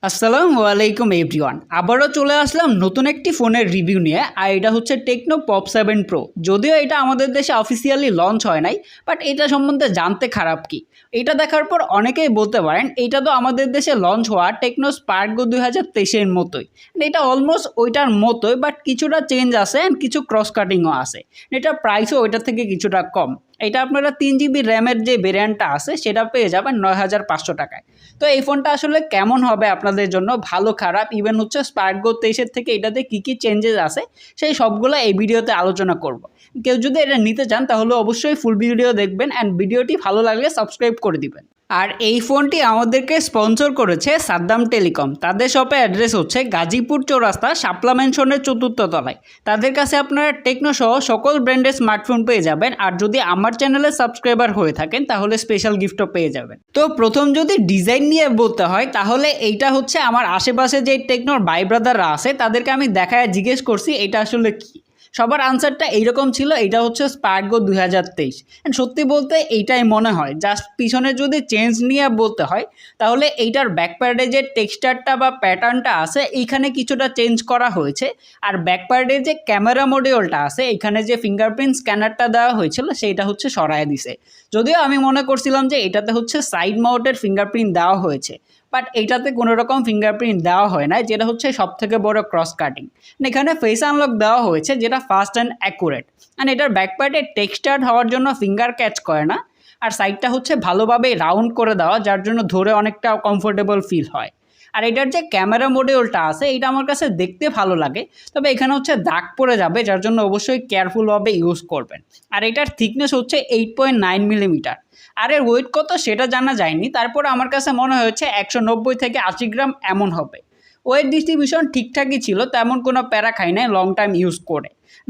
আসসালামু আলাইকুম এভরিওয়ান, আবারও চলে আসলাম নতুন একটি ফোনের রিভিউ নিয়ে। আর এটা হচ্ছে টেকনো পপ 7 প্রো। যদিও এটা আমাদের দেশে অফিসিয়ালি লঞ্চ হয় নাই, বাট এটা সম্বন্ধে জানতে খারাপ কি? এটা দেখার পর অনেকেই বলতে পারেন এটা তো আমাদের দেশে লঞ্চ হওয়া টেকনো স্পার্গো 2023-এর মতোই। এটা অলমোস্ট ওইটার মতোই, বাট কিছুটা চেঞ্জ আছে অ্যান্ড কিছু ক্রস কাটিংও আছে। এটার প্রাইসও ওইটার থেকে কিছুটা কম। এটা আপনারা 3 GB র্যামের যে ভেরিয়েন্টটা আছে সেটা পেয়ে যাবেন 9,500 টাকায়। তো এই ফোনটা আসলে কেমন হবে আপনাদের জন্য, ভালো খারাপ, ইভেন হচ্ছে স্পার্গো 23-এর থেকে এটাতে কী কী চেঞ্জেস আছে সেই সবগুলো এই ভিডিওতে আলোচনা করব। কেউ যদি এটা নিতে চান তাহলে অবশ্যই ফুল ভিডিও দেখবেন অ্যান্ড ভিডিওটি ভালো লাগলে সাবস্ক্রাইব করে দিবেন। আর এই ফোনটি আমাদেরকে স্পন্সর করেছে সাদ্দাম টেলিকম। তাদের শপের অ্যাড্রেস হচ্ছে গাজীপুর চৌরাস্তা শাপলা ম্যানশনের 4র্থ তলায়। তাদের কাছে আপনারা টেকনো সহ সকল ব্র্যান্ডের স্মার্টফোন পেয়ে যাবেন। আর যদি আমার চ্যানেলে সাবস্ক্রাইবার হয়ে থাকেন তাহলে স্পেশাল গিফটও পেয়ে যাবেন। তো প্রথম যদি ডিজাইন নিয়ে বলতে হয় তাহলে এইটা হচ্ছে আমার আশেপাশে যে টেকনোর ভাই ব্রাদাররা আছে তাদেরকে আমি দেখায় জিজ্ঞেস করছি এটা আসলে কি। সবার আনসারটা এইরকম ছিল, এটা হচ্ছে স্পার্গো 2023। সত্যি বলতে এইটাই মনে হয়। জাস্ট পিছনে যদি চেঞ্জ নিয়ে বলতে হয় তাহলে এইটার ব্যাকপ্যাডে যে টেক্সচারটা বা প্যাটার্নটা আছে এইখানে কিছুটা চেঞ্জ করা হয়েছে। আর ব্যাকপ্যাডে যে ক্যামেরা মডিউলটা আছে এখানে যে ফিঙ্গারপ্রিন্ট স্ক্যানারটা দেওয়া হয়েছিল সেইটা হচ্ছে সরায় দিছে। যদিও আমি মনে করছিলাম যে এটাতে হচ্ছে সাইড মাউন্টেড ফিঙ্গারপ্রিন্ট দেওয়া হয়েছে, বাট এইটাতে কোনো রকম ফিঙ্গারপ্রিন্ট দেওয়া হয় না, যেটা হচ্ছে সবথেকে বড় ক্রস কাটিং। এখানে ফেস আনলক দেওয়া হয়েছে যেটা ফাস্ট অ্যান্ড অ্যাকুরেট। অ্যান্ড এটার ব্যাকপ্যাডে টেক্সচার হওয়ার জন্য ফিঙ্গার ক্যাচ করে না। আর সাইডটা হচ্ছে ভালোভাবে রাউন্ড করে দেওয়া, যার জন্য ধরে অনেকটা কমফোর্টেবল ফিল হয়। আর এটার যে ক্যামেরা মডিউলটা আছে এটা আমার কাছে দেখতে ভালো লাগে, তবে এখানে হচ্ছে দাগ পড়ে যাবে, যার জন্য অবশ্যই কেয়ারফুলভাবে ইউজ করবেন। আর এটার থিকনেস হচ্ছে 8.9 মিলিমিটার। আর এর ওয়েট কত সেটা জানা যায়নি, তারপর আমার কাছে মনে হয়েছে 190 থেকে 80 গ্রাম এমন হবে। ওয়েট ডিস্ট্রিবিউশন ঠিকঠাকই ছিল, তেমন কোনো প্যারা খাই নাই লং টাইম ইউজ করে।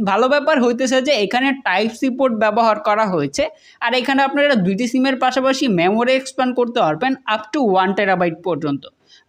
ভালো ব্যাপার হইতেছে যে এখানে টাইপ সি পোর্ট ব্যবহার করা হয়েছে। আর এখানে আপনারা 2টি সিমের পাশাপাশি মেমোরি এক্সপ্যান্ড করতে পারবেন আপ টু 1 টেরাবাইট পর্যন্ত।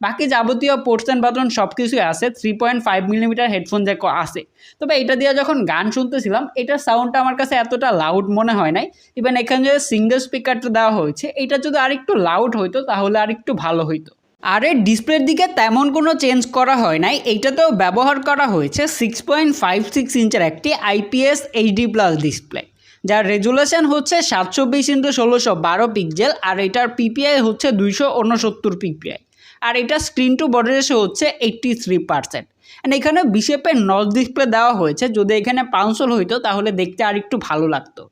বাকি যাবতীয় পোর্টস অ্যান্ড বাটন সব কিছুই আছে। 3.5 মিলিমিটার হেডফোন জ্যাক আছে। তবে এটা দিয়ে যখন গান শুনতেছিলাম এটার সাউন্ডটা আমার কাছে এতটা লাউড মনে হয় নাই। ইভেন এখানে যে সিঙ্গেল স্পিকারটা দেওয়া হয়েছে এটা যদি আরেকটু লাউড হইতো তাহলে আরেকটু ভালো হইতো। আর এর ডিসপ্লের দিকে তেমন কোনো চেঞ্জ করা হয় নাই। এইটাতেও ব্যবহার করা হয়েছে 6.56 ইঞ্চের একটি IPS HD+ ডিসপ্লে, যার রেজুলেশন হচ্ছে 720x1612 পিক্সেল। আর এটার PPI হচ্ছে 269 PPI। আর এটা স্ক্রিন টু বডি রেশিও হচ্ছে 83%। অ্যান্ড এখানে বিশেপের নচ ডিসপ্লে দেওয়া হয়েছে। যদি এখানে পাউন্সল হইতো তাহলে দেখতে আর একটু ভালো লাগতো।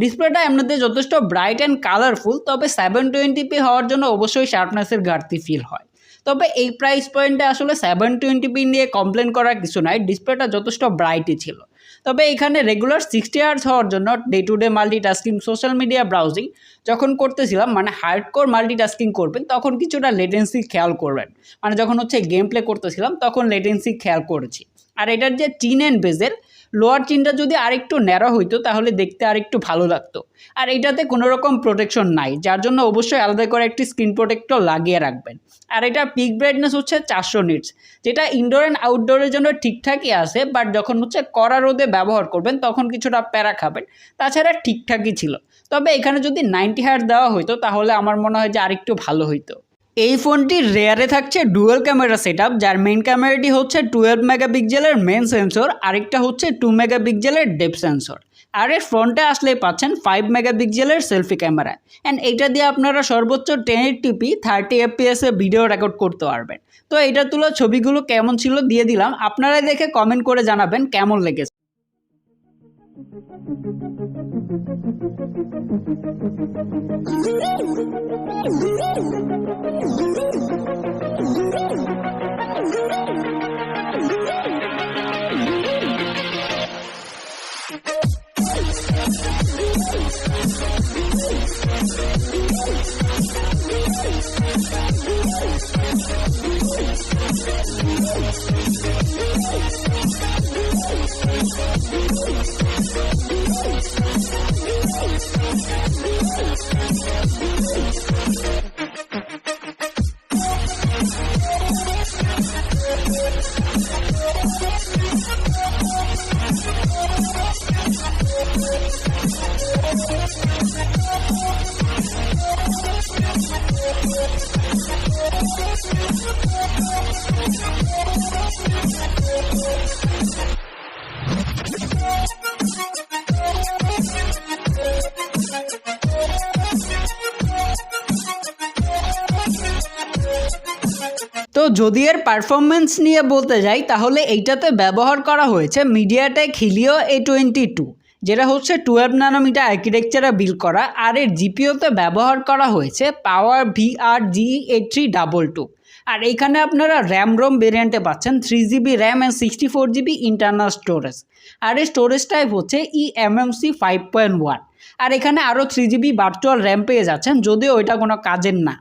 ডিসপ্লেটা এমনিতে যথেষ্ট ব্রাইট অ্যান্ড কালারফুল, তবে 720p হওয়ার জন্য অবশ্যই শার্পনেসের ঘাটতি ফিল হয়। তবে এই প্রাইস পয়েন্টে আসলে 720p নিয়ে কমপ্লেন করার কিছু নাই, ডিসপ্লেটা যথেষ্ট ব্রাইটই ছিল। তবে এখানে রেগুলার 60 Hz হওয়ার জন্য day to day multitasking, social media browsing যখন করতেছিলাম, মানে হার্ডকোর মাল্টিটাস্কিং করবেন তখন কিছুটা লেটেন্সি খেয়াল করবেন। মানে যখন হচ্ছে গেম প্লে করতেছিলাম তখন লেটেন্সি খেয়াল করেছি। আর এটার যে চিন অ্যান্ড বেজেল, লোয়ার চিনটা যদি আরেকটু ন্যারো হইতো তাহলে দেখতে আরেকটু ভালো লাগতো। আর এটাতে কোনো রকম প্রোটেকশন নাই, যার জন্য অবশ্যই আলাদা করে একটি স্ক্রিন প্রোটেক্টর লাগিয়ে রাখবেন। আর এটা পিক ব্রাইটনেস হচ্ছে 400 নিটস, যেটা ইনডোর অ্যান্ড আউটডোরের জন্য ঠিকঠাকই আছে। বাট যখন হচ্ছে কড়া রোদে ব্যবহার করবেন তখন কিছুটা প্যারা খাবেন, তাছাড়া ঠিকঠাকই ছিল। তবে এখানে যদি 90 Hz দেওয়া হইতো তাহলে আমার মনে হয় যে আরেকটু ভালো হইতো। এই ফোনটির রেয়ারে থাকছে ডুয়াল ক্যামেরা সেটআপ, যার মেইন ক্যামেরাটি হচ্ছে 12 মেগাপিক্সেলের মেন সেন্সর, আরেকটা হচ্ছে 2 মেগাপিক্সেলের ডেপথ সেন্সর। আর এর ফ্রন্টে আসলেই পাচ্ছেন 5 মেগাপিক্সেলের সেলফি ক্যামেরা। অ্যান্ড এইটা দিয়ে আপনারা সর্বোচ্চ 1080p 30 fps ভিডিও রেকর্ড করতে পারবেন। তো এইটা তোলা ছবিগুলো কেমন ছিল দিয়ে দিলাম, আপনারাই দেখে কমেন্ট করে জানাবেন কেমন লেগেছে। যদি এর পারফরমেন্স নিয়ে বলতে যাই তাহলে এইটাতে ব্যবহার করা হয়েছে মিডিয়াটেক হিলিও A22, যেটা হচ্ছে 12 ন্যানোমিটার আর্কিটেকচারে বিল্ড করা। আর এর জিপিওতে ব্যবহার করা হয়েছে পাওয়ার VR-G8322। আর এইখানে আপনারা র্যাম রোম ভেরিয়েন্টে পাচ্ছেন 3GB RAM and 64GB internal storage. আর এই স্টোরেজ টাইপ হচ্ছে eMMC 5.1। আর এখানে আরও 3GB ভার্চুয়াল র্যাম পেয়ে যাচ্ছেন, যদিও ওইটা কোনো কাজের না।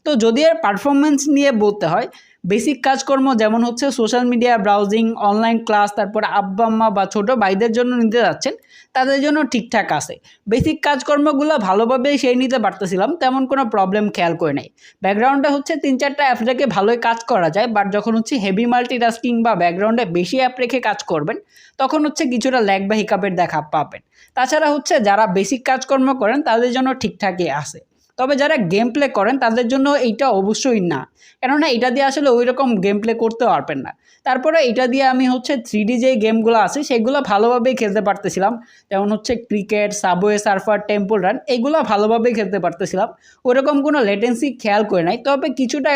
তো যদি এর পারফরমেন্স নিয়ে বলতে হয়, বেসিক কাজকর্ম যেমন হচ্ছে social media browsing, online class, তারপর আব্বা আম্মা বা ছোটো ভাইদের জন্য নিতে যাচ্ছেন, তাদের জন্য ঠিকঠাক আছে। বেসিক কাজকর্মগুলো ভালোভাবেই সেই নিতে পারতেছিলাম, তেমন কোনো প্রবলেম খেয়াল করে নাই। ব্যাকগ্রাউন্ডে হচ্ছে 3-4টা অ্যাপ রেখে ভালোই কাজ করা যায়, বাট যখন হচ্ছে হেভি মাল্টিটাস্কিং বা ব্যাকগ্রাউন্ডে বেশি অ্যাপ রেখে কাজ করবেন, তখন হচ্ছে কিছুটা ল্যাগ বা হিকাপের দেখা পাবেন। তাছাড়া হচ্ছে যারা বেসিক কাজকর্ম করেন তাদের জন্য ঠিকঠাকই আছে। তবে যারা গেম প্লে করেন তাদের জন্য এইটা অবশ্যই না, কেননা এটা দিয়ে আসলে ওই রকম গেম প্লে করতে পারবেন না। তারপরে এটা দিয়ে আমি হচ্ছে 3D যে গেমগুলো আছে সেগুলো ভালোভাবেই খেলতে পারতেছিলাম, যেমন হচ্ছে cricket, subway surfer, temple run, এইগুলো ভালোভাবেই খেলতে পারতেছিলাম। ওইরকম কোনো লেটেন্সি খেয়াল করে নাই। তবে কিছুটা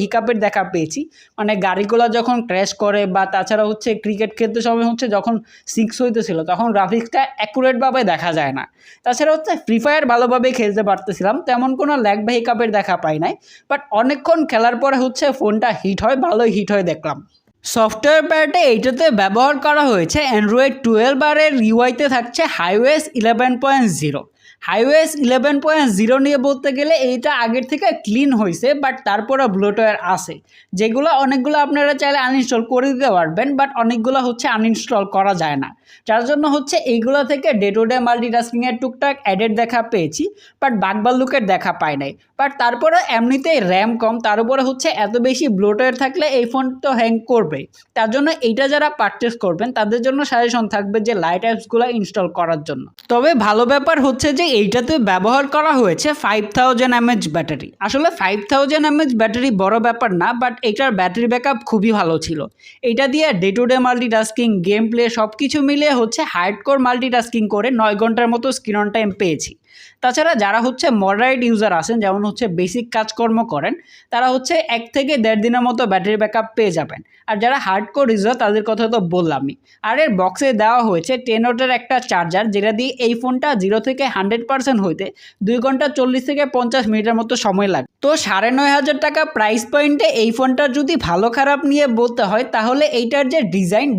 হিকাপের দেখা পেয়েছি, মানে গাড়িগুলো যখন ক্র্যাশ করে, বা তাছাড়া হচ্ছে ক্রিকেট খেলতে সময় হচ্ছে যখন 6 হইতেছিল তখন গ্রাফিক্সটা অ্যাকুরেটভাবে দেখা যায় না। তাছাড়া হচ্ছে ফ্রি ফায়ার ভালোভাবেই খেলতে পারতেছিলাম, তেমন কোনো ল্যাগ বা হিকাপের দেখা পাই নাই। বাট অনেকক্ষণ খেলার পরে হচ্ছে ফোনটা হিট হয়, ভালোই হিট হয় দেখলাম। সফটওয়্যার পার্টে এইটাতে ব্যবহার করা হয়েছে অ্যান্ড্রয়েড 12 আর এর ইউআইতে থাকছে হাইওয়েস 11.0। হাইওয়েস 11.0 নিয়ে বলতে গেলে এইটা আগের থেকে ক্লিন হয়েছে, বাট তারপরে ব্লোটওয়্যার আছে, যেগুলো অনেকগুলো আপনারা চাইলে আনইনস্টল করে দিতে পারবেন, বাট অনেকগুলো হচ্ছে আনইনস্টল করা যায় না। যার জন্য হচ্ছে এইগুলো থেকে ডে টু ডে মাল্টিটাস্কিংয়ের টুকটাক অ্যাডেড দেখা পেয়েছি, বাট বাকবাল্লুকের দেখা পাই নাই। বাট তারপরে এমনিতেই র্যাম কম, তার উপরে হচ্ছে এত বেশি ব্লোটওয়্যার থাকলে এই ফোন তো হ্যাং করবে। তার জন্য এইটা যারা পারচেস করবেন তাদের জন্য সাজেশন থাকবে যে লাইট অ্যাপসগুলো ইনস্টল করার জন্য। তবে ভালো ব্যাপার হচ্ছে যে এইটাতে ব্যবহার করা হয়েছে 5000 mAh ব্যাটারি। আসলে 5000 mAh ব্যাটারি বড় ব্যাপার না, বাট এটার ব্যাটারি ব্যাকআপ খুবই ভালো ছিল। এইটা দিয়ে day to day multitasking, game play সব কিছু মিলিয়ে হচ্ছে হার্ডকোর মাল্টিটাস্কিং করে 9 ঘন্টার মতো স্ক্রিন অন টাইম পেয়েছি। তাছাড়া যারা হচ্ছে মডারেট ইউজার আছেন, যেমন হচ্ছে বেসিক কাজকর্ম করেন, তারা হচ্ছে 1 থেকে 1.5 দিনের মতো ব্যাটারি ব্যাকআপ পেয়ে যাবেন। আর যারা হার্ডকোর ইউজার তাদের কথা তো বললামই। আর এর বক্সে দেওয়া হয়েছে 10 ওয়াটের একটা চার্জার, যেটা দিয়ে এই ফোনটা 0 থেকে 100% হইতে 2 ঘন্টা 40 থেকে 50 মিনিটের মতো সময় লাগে। তো 9500 টাকা প্রাইস পয়েন্টে এই ফোনটার যদি ভালো খারাপ নিয়ে বলতে হয়, তাহলে এইটার যে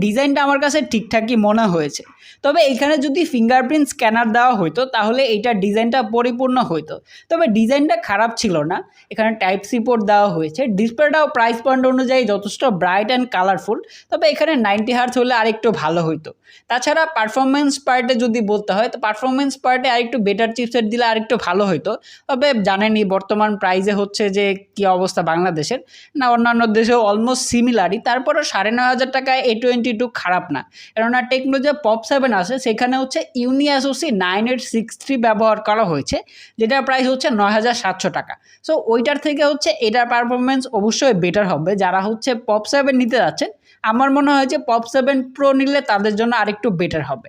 ডিজাইনটা আমার কাছে ঠিকঠাকই মনে হয়েছে। তবে এখানে যদি ফিঙ্গারপ্রিন্ট স্ক্যানার দেওয়া হতো তাহলে এইটার ডিজাইনটা পরিপূর্ণ হতো। তবে ডিজাইনটা খারাপ ছিল না। এখানে টাইপ সি পোর্ট দেওয়া হয়েছে, ডিসপ্লেটাও প্রাইস পয়েন্ট অনুযায়ী যথেষ্ট ব্রাইট অ্যান্ড কালারফুল। তবে এখানে 90 হার্টজ হলে আরেকটু ভালো হতো। তাছাড়া পারফরমেন্স পার্টে যদি বলতে হয়, তো পারফরমেন্স পার্টে আরেকটু বেটার চিপসেট দিলে আরেকটু ভালো হতো। তবে জানেনই বর্তমান প্রাইসে হচ্ছে যে কী অবস্থা বাংলাদেশের, না অন্যান্য দেশেও অলমোস্ট সিমিলারই। তারপরও 9500 টাকায় A22 খারাপ না, কেননা টেকনো যে পপ 7 আছে সেখানে হচ্ছে ইউনি অ্যাসোসি 9863 ব্যবহার করা হয়েছে, যেটার প্রাইস হচ্ছে 9700 টাকা। সো ওইটার থেকে হচ্ছে এটার পারফরমেন্স অবশ্যই বেটার হবে। যারা হচ্ছে পপ 7 নিতে যাচ্ছেন, আমার মনে হয় যে পপ 7 প্রো নিলে তাদের জন্য আরেকটু বেটার হবে।